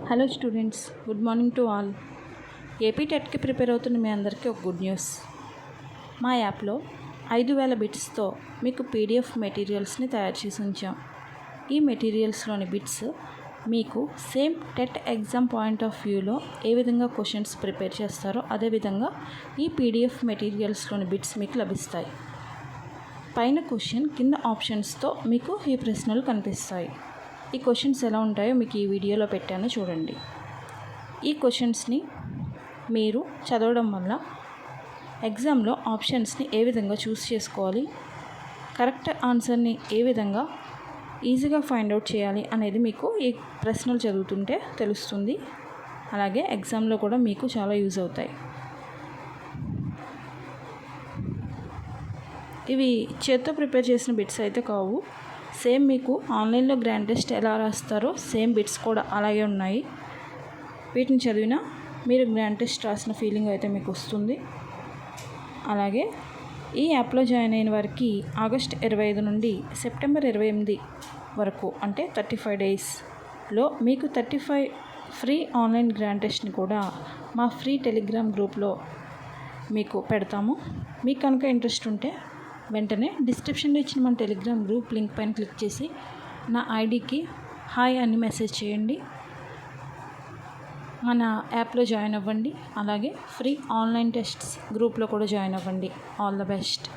Hello students, good morning to all. AP టెట్కి prepare అవుతున్న మీ అందరికీ ఒక గుడ్ న్యూస్. మా యాప్లో 5000 బిట్స్తో మీకు పీడిఎఫ్ మెటీరియల్స్ని తయారు చేసి ఉంచాం. ఈ మెటీరియల్స్లోని బిట్స్ మీకు same TET exam point of వ్యూలో ఏ విధంగా క్వశ్చన్స్ ప్రిపేర్ చేస్తారో అదేవిధంగా ఈ పీడిఎఫ్ మెటీరియల్స్లోని బిట్స్ మీకు లభిస్తాయి. పైన క్వశ్చన్, కింద ఆప్షన్స్తో మీకు ఈ ప్రశ్నలు కనిపిస్తాయి. ఈ క్వశ్చన్స్ ఎలా ఉంటాయో మీకు ఈ వీడియోలో పెట్టాను, చూడండి. ఈ క్వశ్చన్స్ని మీరు చదవడం వల్ల ఎగ్జామ్లో ఆప్షన్స్ని ఏ విధంగా చూస్ చేసుకోవాలి, కరెక్ట్ ఆన్సర్ని ఏ విధంగా ఈజీగా ఫైండ్ అవుట్ చేయాలి అనేది మీకు ఈ ప్రశ్నలు చదువుతుంటే తెలుస్తుంది. అలాగే ఎగ్జామ్లో కూడా మీకు చాలా యూజ్ అవుతాయి. ఇవి చేత్తో ప్రిపేర్ చేసిన బిట్స్ అయితే కావు. సేమ్ మీకు ఆన్లైన్లో గ్రాండ్ టెస్ట్ ఎలా రాస్తారో సేమ్ బిట్స్ కూడా అలాగే ఉన్నాయి. వీటిని చదివినా మీరు గ్రాండ్ టెస్ట్ రాసిన ఫీలింగ్ అయితే మీకు వస్తుంది. అలాగే ఈ యాప్లో జాయిన్ అయిన వారికి ఆగస్ట్ 25 నుండి సెప్టెంబర్ 28 వరకు, అంటే 35 డేస్లో మీకు 35 ఫ్రీ ఆన్లైన్ గ్రాండ్ టెస్ట్ని కూడా మా ఫ్రీ టెలిగ్రామ్ గ్రూప్లో మీకు పెడతాము. మీకు కనుక ఇంట్రెస్ట్ ఉంటే వెంటనే డిస్క్రిప్షన్లో ఇచ్చిన మన టెలిగ్రామ్ గ్రూప్ లింక్ పైన క్లిక్ చేసి నా ఐడికి హాయ్ అని మెసేజ్ చేయండి. మన యాప్లో జాయిన్ అవ్వండి. అలాగే ఫ్రీ ఆన్లైన్ టెస్ట్స్ గ్రూప్లో కూడా జాయిన్ అవ్వండి. All the best.